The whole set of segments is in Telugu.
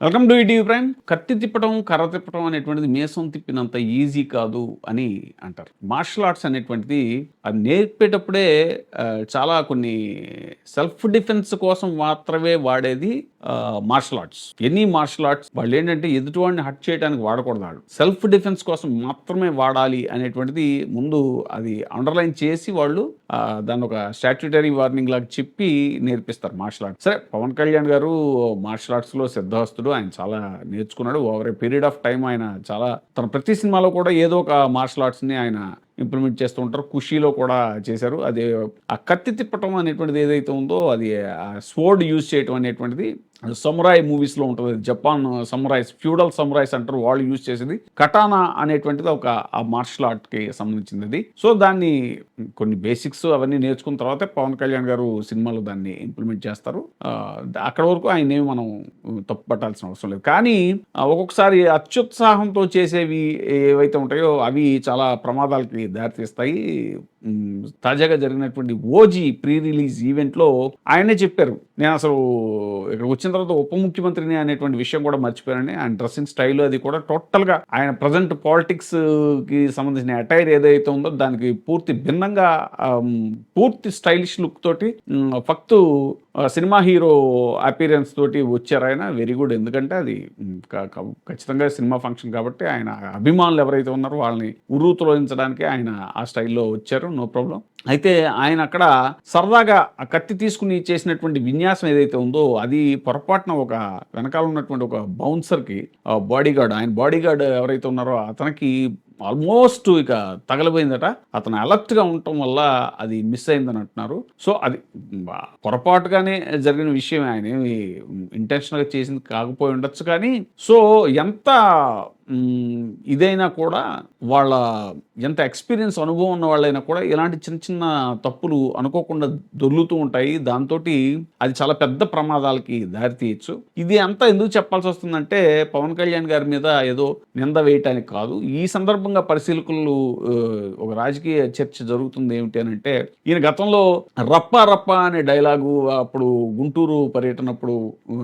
Welcome to ETV prime. కత్తి తిప్పడం, కర్ర తిప్పడం అనేటువంటిది మీసం తిప్పినంత ఈజీ కాదు అని అంటారు. మార్షల్ ఆర్ట్స్ అనేటువంటిది అది నేర్పేటప్పుడే చాలా కొన్ని సెల్ఫ్ డిఫెన్స్ కోసం మాత్రమే వాడేది martial arts. Any martial arts వాళ్ళేంటంటే ఎదుటివాడిని హర్ట్ చేయడానికి వాడకూడదు ఆడు. సెల్ఫ్ డిఫెన్స్ కోసం మాత్రమే వాడాలి అనేటువంటిది ముందు అది అండర్‌లైన్ చేసి వాళ్ళు దాన్నొక స్టాట్యూటరీ వార్నింగ్ లాగా చెప్పి నేర్పిస్తారు మార్షల్ ఆర్ట్స్. సరే, పవన్ కళ్యాణ్ గారు మార్షల్ ఆర్ట్స్‌లో సిద్ధహస్తుడు. ఆయన చాలా నేర్చుకున్నాడు. Over a period of time ఆయన చాలా తన ప్రతి సినిమాలో కూడా ఏదో ఒక మార్షల్ ఆర్ట్స్‌ని ఆయన ఇంప్లిమెంట్ చేస్తూ ఉంటారు. 'ఖుషీలో' కూడా చేశారు. అది ఆ కత్తి తిప్పటం అనేటువంటిది ఏదైతే ఉందో అది స్వోర్డ్ యూజ్ చేయటం అనేటువంటిది సమురాయ్ మూవీస్‌లో ఉంటది. జపాన్ సమురాయ్స్, ఫ్యూడల్ సమురాయ్స్ అంటారు. వాళ్ళు యూజ్ చేసేది కటానా అనేటువంటిది ఒక ఆ మార్షల్ ఆర్ట్‌కి సంబంధించిందది. సో, దాన్ని కొన్ని బేసిక్స్ అవన్నీ నేర్చుకున్న తర్వాతే పవన్ కళ్యాణ్ గారు సినిమాలో దాన్ని ఇంప్లిమెంట్ చేస్తారు. అక్కడి వరకు ఆయన్నేమి మనం తప్పు పట్టాల్సిన అవసరం లేదు. కానీ ఒక్కొక్కసారి అత్యుత్సాహంతో చేసేవి ఏవైతే ఉంటాయో అవి చాలా ప్రమాదాలకి దారితీస్తాయి. తాజాగా జరిగినటువంటి 'ఓజీ' ప్రీ రిలీజ్ ఈవెంట్‌లో ఆయనే చెప్పారు. నేనసలు ఇక్కడికి వచ్చిన తర్వాత ఉప ముఖ్యమంత్రిని అనేటువంటి విషయం కూడా మర్చిపోయానని. ఆయన డ్రెస్సింగ్ స్టైల్ అది కూడా టోటల్‌గా ఆయన ప్రెజెంట్ పాలిటిక్స్‌కి సంబంధించిన అటైర్ ఏదైతే ఉందో దానికి పూర్తి భిన్నంగా పూర్తి స్టైలిష్ లుక్ తోటి ఫక్తు సినిమా హీరో అపియరెన్స్ తోటి వచ్చారాయన. Very good. ఎందుకంటే అది ఖచ్చితంగా సినిమా ఫంక్షన్ కాబట్టి ఆయన అభిమానులు ఎవరైతే ఉన్నారో వాళ్ళని ఉర్రూతలూయించడానికి ఆయన ఆ స్టైల్‌లో వచ్చారు. No problem. అయితే ఆయన అక్కడ సరదాగా ఆ కత్తి తీసుకుని చేసినటువంటి విన్యాసం ఏదైతే ఉందో అది పొరపాటున ఒక వెనకాల ఉన్నటువంటి ఒక బౌన్సర్‌కి బాడీగార్డ్, ఆయన బాడీగార్డ్ ఎవరైతే ఉన్నారో అతనికి ఆల్మోస్ట్ ఇక తగలిపోయిందట. అతను అలర్ట్‌గా ఉండటం వల్ల అది మిస్ అయిందని అంటున్నారు. సో, అది పొరపాటుగానే జరిగిన విషయమే. ఆయనేమి ఇంటెన్షనల్‌గా చేసింది కాకపోయి ఉండొచ్చు కానీ, సో, ఎంత ఇదైనా కూడా వాళ్ళ ఎంత ఎక్స్‌పీరియన్స్ అనుభవం ఉన్న వాళ్ళైనా కూడా ఇలాంటి చిన్న చిన్న తప్పులు అనుకోకుండా దొర్లుతూ ఉంటాయి. దాంతోటి అది చాలా పెద్ద ప్రమాదాలకి దారి తీయొచ్చు. ఇది అంతా ఎందుకు చెప్పాల్సొస్తుందంటే పవన్ కళ్యాణ్ గారి మీద ఏదో నింద వేయటానికి కాదు. ఈ సందర్భంగా పరిశీలకులు ఒక రాజకీయ చర్చ జరుగుతుంది ఏమిటి అనంటే, ఈయన గతంలో 'రప్పా రప్పా' అనే డైలాగు అప్పుడు గుంటూరు పర్యటనప్పుడు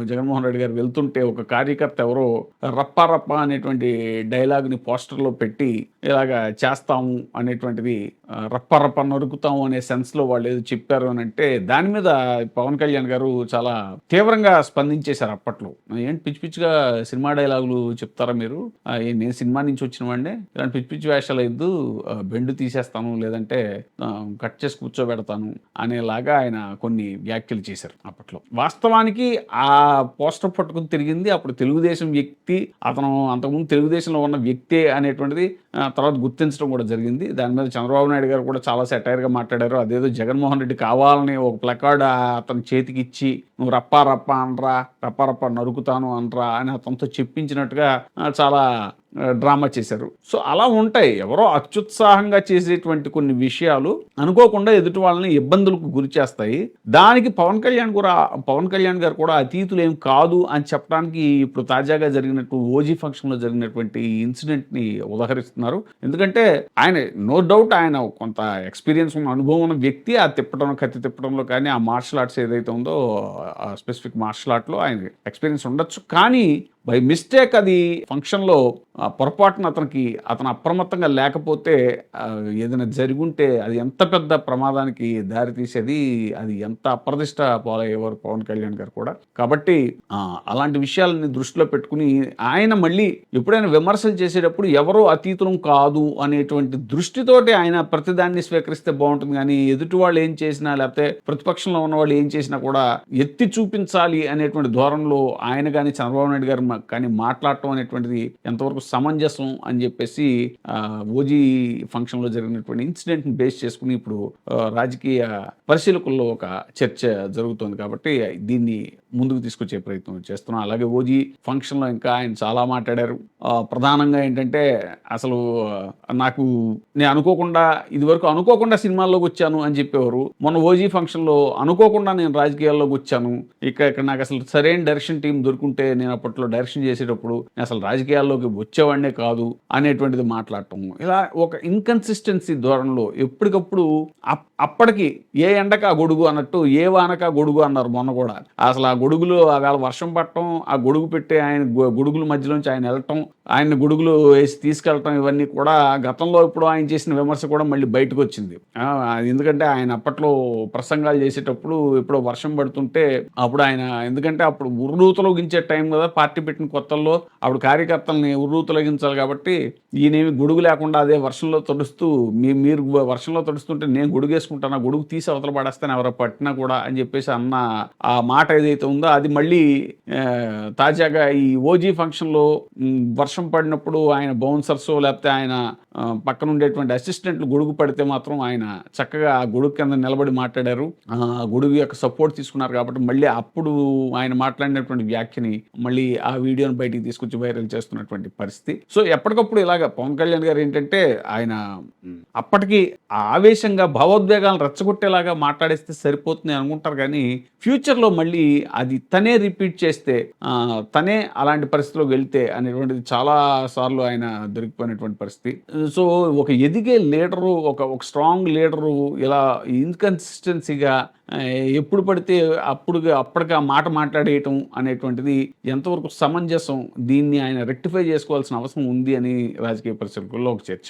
జగన్మోహన్ రెడ్డి గారు వెళ్తుంటే ఒక కార్యకర్త ఎవరో 'రప్పా రప్పా' అనేటువంటి డైలాగ్‌ని పోస్టర్‌లో పెట్టి ఇలాగా చేస్తాము అనేటువంటిది రప్ప రప్ప నరుకుతాము అనే సెన్స్‌లో వాళ్ళేదో చెప్పారు అనంటే, దాని మీద పవన్ కళ్యాణ్ గారు చాలా తీవ్రంగా స్పందించేశారు అప్పట్లో. ఏంటి పిచ్చి పిచ్చిగా సినిమా డైలాగులు చెప్తారా మీరు? నేను సినిమా నుంచి వచ్చిన వాడినే. ఇలాంటి పిచ్చి పిచ్చి వేషాలొద్దు. బెండు తీసేస్తాను లేదంటే కట్ చేసి కూర్చోబెడతాను అనేలాగా ఆయన కొన్ని వ్యాఖ్యలు చేశారు అప్పట్లో. వాస్తవానికి ఆ పోస్టర్ పట్టుకొని తిరిగింది అప్పుడు తెలుగుదేశం వ్యక్తి. అతను అంతకుముందు తెలుగుదేశంలో ఉన్న వ్యక్తే అనేటువంటిది తర్వాత గుర్తించడం కూడా జరిగింది. దాని మీద చంద్రబాబు నాయుడు గారు కూడా చాలా సెటైర్‌గా మాట్లాడారు. అదేదో జగన్మోహన్ రెడ్డి కావాలని ఒక ప్లకార్డ్ అతని చేతికిచ్చి నువ్వు రప్పా రప్పా అనరా, రప్పా రప్పా నరుకుతాను అనరా అని అతనితో చెప్పించినట్టుగా చాలా డ్రామా చేశారు. సో, అలా ఉంటాయి. ఎవరో అత్యుత్సాహంగా చేసేటువంటి కొన్ని విషయాలు అనుకోకుండా ఎదుటి వాళ్ళని ఇబ్బందులకు గురి చేస్తాయి. దానికి పవన్ కళ్యాణ్ గారు కూడా అతీతులేం కాదు అని చెప్పడానికి ఇప్పుడు తాజాగా జరిగినట్టు 'ఓజీ' ఫంక్షన్‌లో జరిగినటువంటి ఇన్సిడెంట్‌ని ఉదహరిస్తున్నారు. ఎందుకంటే ఆయన నో డౌట్ ఆయన కొంత ఎక్స్‌పీరియన్స్ ఉన్న అనుభవం ఉన్న వ్యక్తి. ఆ తిప్పడం, కత్తి తిప్పడంలో కానీ ఆ మార్షల్ ఆర్ట్స్ ఏదైతే ఉందో ఆ స్పెసిఫిక్ మార్షల్ ఆర్ట్‌లో ఆయనకి ఎక్స్‌పీరియన్స్ ఉండొచ్చు. కానీ బై మిస్టేక్ అది ఫంక్షన్‌లో పొరపాటున అతను అప్రమత్తంగా లేకపోతే ఏదైనా జరిగుంటే అది ఎంత పెద్ద ప్రమాదానికి దారితీసేది. అది ఎంత అప్రదిష్ట పాలయ్యేవారు పవన్ కళ్యాణ్ గారు కూడా. కాబట్టి అలాంటి విషయాలని దృష్టిలో పెట్టుకుని ఆయన మళ్ళీ ఎప్పుడైనా విమర్శలు చేసేటప్పుడు ఎవరో అతీతులం కాదు అనేటువంటి దృష్టితోటి ఆయన ప్రతిదాన్ని స్వీకరిస్తే బావుంటుంది గానీ, ఎదుటి వాళ్ళు ఏం చేసినా లేకపోతే ప్రతిపక్షంలో ఉన్నవాళ్ళు ఏం చేసినా కూడా ఎత్తి చూపించాలి అనేటువంటి ధోరణిలో ఆయన గాని, చంద్రబాబు నాయుడు గారు కానీ మాట్లాడటం అనేటువంటిది ఎంతవరకు సమంజసం అని చెప్పేసి 'ఓజీ' ఫంక్షన్‌లో జరిగినటువంటి ఇన్సిడెంట్‌ని బేస్ చేసుకుని ఇప్పుడు రాజకీయ పరిశీలకుల్లో ఒక చర్చ జరుగుతోంది. కాబట్టి దీన్ని ముందుకు తీసుకొచ్చే ప్రయత్నం చేస్తున్నాం. అలాగే 'ఓజీ' ఫంక్షన్‌లో ఇంకా ఆయన చాలా మాట్లాడారు. ప్రధానంగా ఏంటంటే అసలు నేను ఇదివరకు అనుకోకుండా సినిమాల్లోకి వచ్చాను అని చెప్పేవారు. మొన్న 'ఓజీ' ఫంక్షన్‌లో అనుకోకుండా నేను రాజకీయాల్లోకి వచ్చాను. ఇక్కడ నాకు అసలు సరైన డైరెక్షన్ టీమ్ దొరుకుంటే నేను అప్పట్లో డైరెక్షన్ చేసేటప్పుడు నేను అసలు రాజకీయాల్లోకి వచ్చేవాడినే కాదు అనేటువంటిది మాట్లాడటం. ఇలా ఒక ఇన్‌కన్సిస్టెన్సీ ధోరణిలో ఎప్పటికప్పుడు అప్పటికి ఏ ఎండకా గొడుగు అన్నట్టు ఏ వానకా గొడుగు అన్నారు మొన్న కూడా. అసలు ఆ గొడుగులో ఆవేళ వర్షం పడటం, ఆ గొడుగు పెట్టి ఆయన గొడుగుల మధ్యలోంచి ఆయన వెళ్ళటం, ఆయన్ని గొడుగులో వేసి తీసుకెళ్ళటం ఇవన్నీ కూడా గతంలో ఎప్పుడో ఆయన చేసిన విమర్శ కూడా మళ్ళీ బయటకొచ్చింది. ఎందుకంటే ఆయన అప్పట్లో ప్రసంగాలు చేసేటప్పుడు ఎప్పుడో వర్షం పడుతుంటే అప్పుడు ఆయన ఎందుకంటే అప్పుడు ఉర్రూతలొగించే టైం కదా! పార్టీ పెట్టిన కొత్తల్లో అప్పుడు కార్యకర్తల్ని ఉర్రూతలొగించాలి కాబట్టి ఈయనేమి గొడుగు లేకుండా అదే వర్షంలో తడుస్తూ మీరు వర్షంలో తడుస్తుంటే నేను గొడుగేసుకుంటాను. ఆ గొడుగు తీసి అవతల పడేస్తాను ఎవరో పట్టినా కూడా అని చెప్పేసి అన్న ఆ మాట ఏదైతే ఉందో అది మళ్ళీ తాజాగా ఈ ఓజీ ఫంక్షన్‌లో వర్షం పడినప్పుడు ఆయన బౌన్సర్సో లేకపోతే ఆయన పక్కన ఉండేటువంటి అసిస్టెంట్లు గొడుగు పడితే మాత్రం ఆయన చక్కగా ఆ గొడుగు కింద నిలబడి మాట్లాడారు. ఆ గొడుగు యొక్క సపోర్ట్ తీసుకున్నారు కాబట్టి మళ్ళీ అప్పుడు ఆయన మాట్లాడినటువంటి వ్యాఖ్యని మళ్ళీ ఆ వీడియోని బయటికి తీసుకొచ్చి వైరల్ చేస్తున్నటువంటి పరిస్థితి. సో ఎప్పటికప్పుడు ఇలాగ పవన్ కళ్యాణ్ గారు ఏంటంటే ఆయన అప్పటికి ఆ ఆవేశంగా భావోద్వేగాలను రెచ్చగొట్టేలాగా మాట్లాడేస్తే సరిపోతుంది అనుకుంటారు కానీ ఫ్యూచర్‌లో మళ్ళీ అది తనే రిపీట్ చేస్తే తనే అలాంటి పరిస్థితిలోకి వెళ్తే అనేటువంటిది చాలా సార్లు ఆయన దొరికిపోయినటువంటి పరిస్థితి. సో ఒక ఎదిగే లీడరు ఒక స్ట్రాంగ్ లీడరు ఇలా ఇన్‌కన్సిస్టెన్సీగా ఎప్పుడు పడితే అప్పటికి ఆ మాట మాట్లాడేయటం అనేటువంటిది ఎంతవరకు సమంజసం? దీన్ని ఆయన రెక్టిఫై చేసుకోవాల్సిన అవసరం ఉంది అని రాజకీయ పరిశీలకుల్లో ఒక చర్చ.